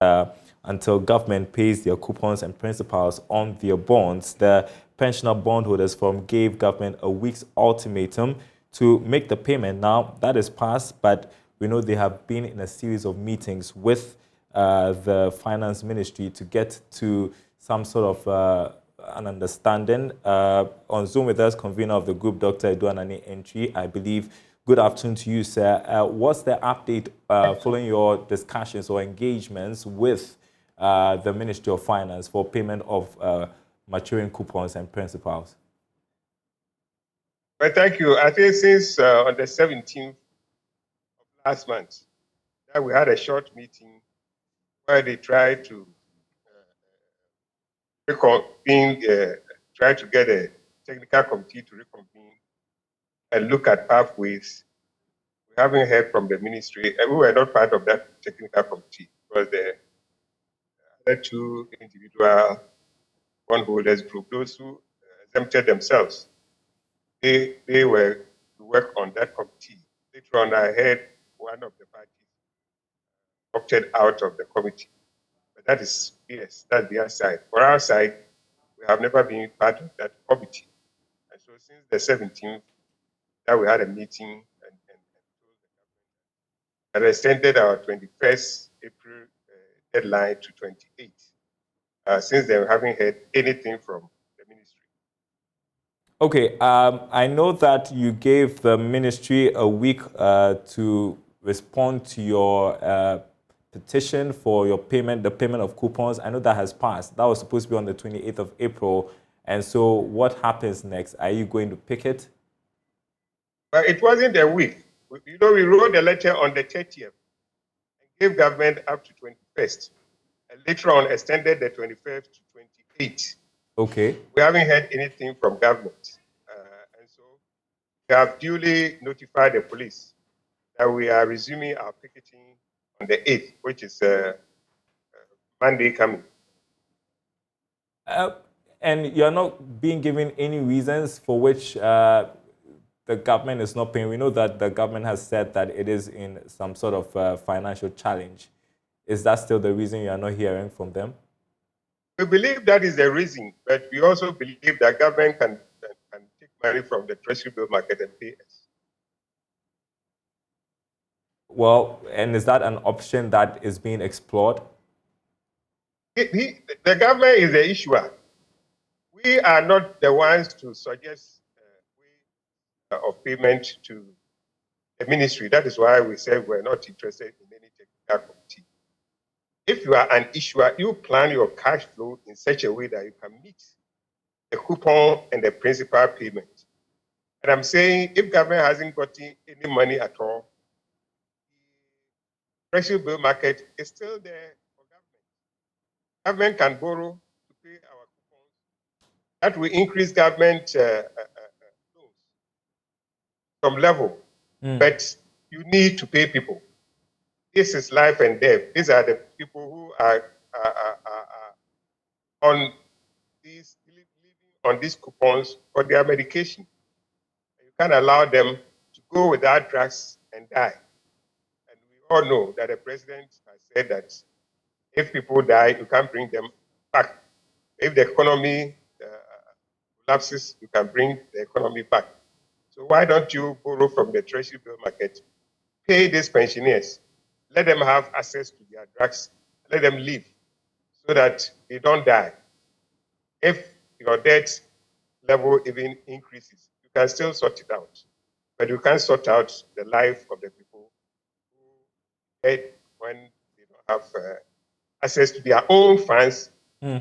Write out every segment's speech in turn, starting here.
until government pays their coupons and principals on their bonds. The pensioner bondholders forum gave government a week's ultimatum to make the payment. Now, that is passed, but we know they have been in a series of meetings with the finance ministry to get to some sort of an understanding. On Zoom with us, convener of the group, Dr. Eduanani Entry, I believe. Good afternoon to you, sir. What's the update following your discussions or engagements with the Ministry of Finance for payment of maturing coupons and principals? Well, thank you. I think since on the 17th of last month, that we had a short meeting where they tried to reconvene, try to get a technical committee to reconvene and look at pathways. We haven't heard from the ministry, and we were not part of that technical committee because the other two individual bondholders group, those who exempted themselves, they were to work on that committee. Later on, I heard one of the parties opted out of the committee. But that is, yes, that's their side. For our side, we have never been part of that committee. And so since the 17th, that we had a meeting and extended our 21st April deadline to 28th. Since then, we haven't heard anything from the ministry. Okay, I know that you gave the ministry a week to respond to your petition for your payment, the payment of coupons. I know that has passed. That was supposed to be on the 28th of April. And so what happens next? Are you going to pick it? But it wasn't a week. We wrote a letter on the 30th and gave government up to 21st. And later on extended the 21st to 28th. Okay. We haven't heard anything from government. And so we have duly notified the police that we are resuming our picketing on the 8th, which is Monday coming. And you're not being given any reasons for which the government is not paying. We know that the government has said that it is in some sort of financial challenge. Is that still the reason you are not hearing from them? We believe that is the reason, but we also believe that government can take money from the treasury bill market and pay us. Well, and is that an option that is being explored? The government is the issuer. We are not the ones to suggest way of payment to the ministry. That is why we said we're not interested in any technical committee. If you are an issuer, you plan your cash flow in such a way that you can meet the coupon and the principal payment. And I'm saying if government hasn't gotten any money at all, the treasury bill market is still there for government. Government can borrow to pay our coupons. That will increase government loans from level. But you need to pay people. This is life and death. These are the people who are on these living on these coupons for their medication. You can't allow them to go without drugs and die. And we all know that the president has said that if people die, you can't bring them back. If the economy collapses, you can bring the economy back. So why don't you borrow from the treasury bill market, pay these pensioners, let them have access to their drugs, let them live so that they don't die. If your debt level even increases, you can still sort it out. But you can't sort out the life of the people who died when they don't have access to their own funds,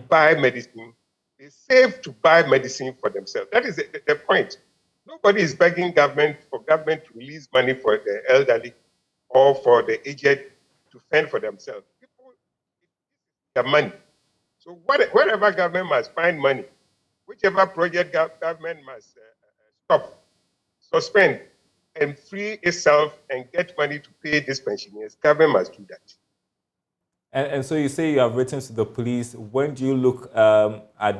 buy medicine. They save to buy medicine for themselves. That is the point. Nobody is begging government for government to release money for the elderly or for the aged to fend for themselves. People need the money. So wherever government must find money, whichever project government must stop, suspend, and free itself and get money to pay these pensioners, government must do that. And so you say you have written to the police. When do you look at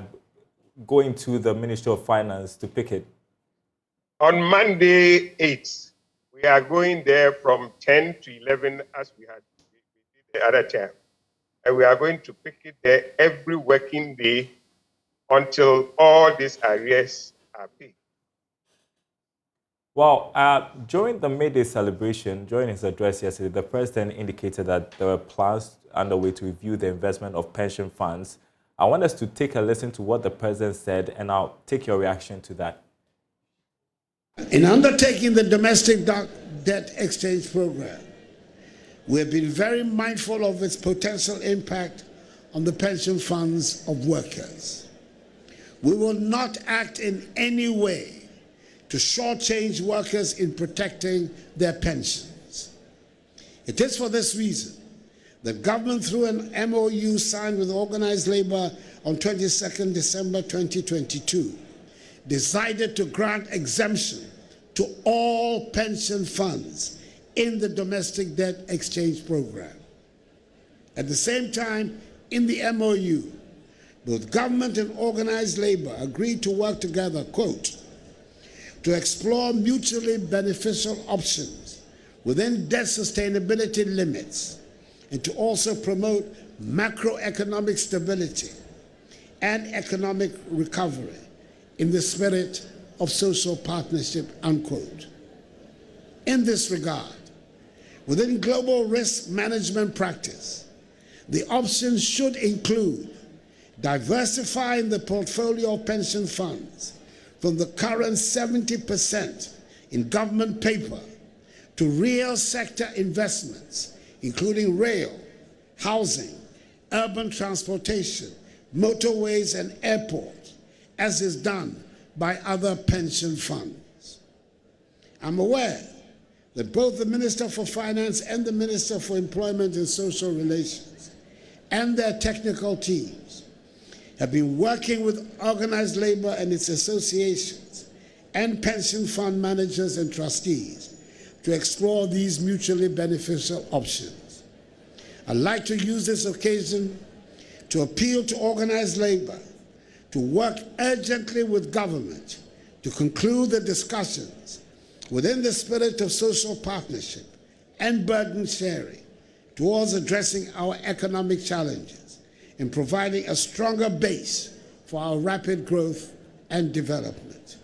going to the Ministry of Finance to pick it? On Monday 8th, we are going there from 10 to 11 as we had the other time. and we are going to pick it there every working day until all these arrears are paid. Well, during the May Day celebration, during his address yesterday, the president indicated that there were plans underway to review the investment of pension funds. I want us to take a listen to what the president said, and I'll take your reaction to that. In undertaking the domestic debt exchange program, we have been very mindful of its potential impact on the pension funds of workers. We will not act in any way to shortchange workers in protecting their pensions. It is for this reason that government, through an MOU signed with organized labor on 22nd December 2022, decided to grant exemption to all pension funds in the domestic debt exchange program. At the same time, in the MOU, both government and organized labor agreed to work together, quote, to explore mutually beneficial options within debt sustainability limits and to also promote macroeconomic stability and economic recovery in the spirit of social partnership, unquote. In this regard, within global risk management practice, the options should include diversifying the portfolio of pension funds from the current 70% in government paper to real sector investments, including rail, housing, urban transportation, motorways, and airports, as is done by other pension funds. I'm aware that both the Minister for Finance and the Minister for Employment and Social Relations and their technical teams have been working with organized labor and its associations and pension fund managers and trustees to explore these mutually beneficial options. I'd like to use this occasion to appeal to organized labor to work urgently with government to conclude the discussions within the spirit of social partnership and burden sharing towards addressing our economic challenges in providing a stronger base for our rapid growth and development.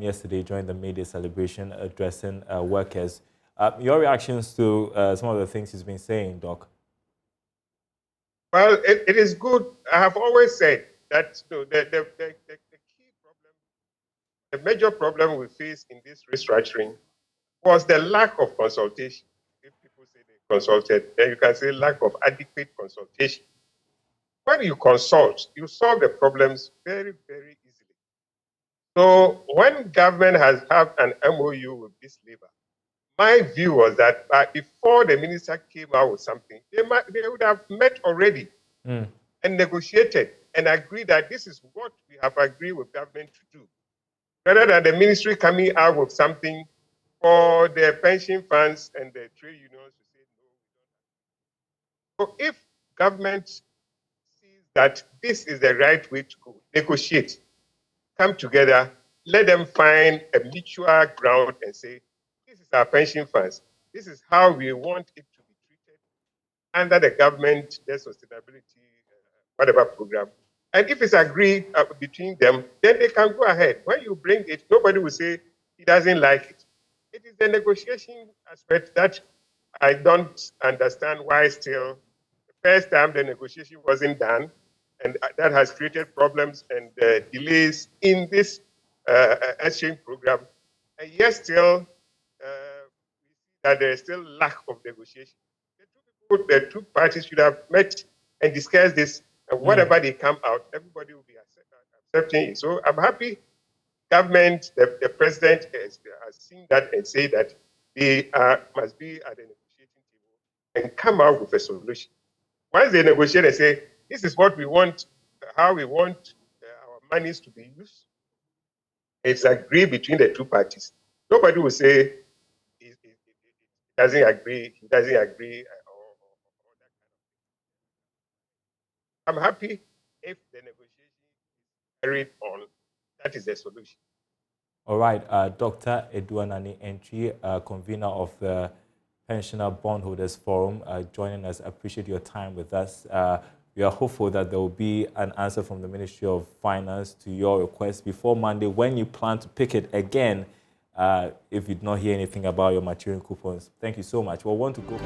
Yesterday, during the May Day celebration, addressing workers. Your reactions to some of the things he's been saying, Doc? Well, it is good. I have always said that the key problem, the major problem we face in this restructuring was the lack of consultation. If people say they consulted, then you can say lack of adequate consultation. When you consult, you solve the problems very, very easily. So when government has had an MOU with this labor, my view was that before the minister came out with something, they would have met already and negotiated and agreed that this is what we have agreed with government to do. Rather than the ministry coming out with something for the pension funds and the trade unions to say no. So if government sees that this is the right way to go, negotiate, come together, let them find a mutual ground and say, this is our pension funds. This is how we want it to be treated under the government, the sustainability, whatever program. And if it's agreed between them, then they can go ahead. When you bring it, nobody will say he doesn't like it. It is the negotiation aspect that I don't understand why still the first time the negotiation wasn't done, and that has created problems and delays in this exchange program. And yet still, we see that there is still lack of negotiation. The two parties should have met and discussed this, and whatever they come out, everybody will be accepting it. So I'm happy government, the president has seen that and said that they must be at the negotiating table and come out with a solution. Once they negotiate and say, this is what we want, how we want our monies to be used, it's agreed between the two parties. Nobody will say he doesn't agree, he doesn't agree, or that kind of thing. I'm happy if the negotiation is carried on. That is the solution. All right, Dr. Eduanani Entry, convener of the Pensioner Bondholders Forum, joining us. Appreciate your time with us. We are hopeful that there will be an answer from the Ministry of Finance to your request before Monday, when you plan to pick it again, if you did not hear anything about your maturing coupons. Thank you so much. We'll want to go.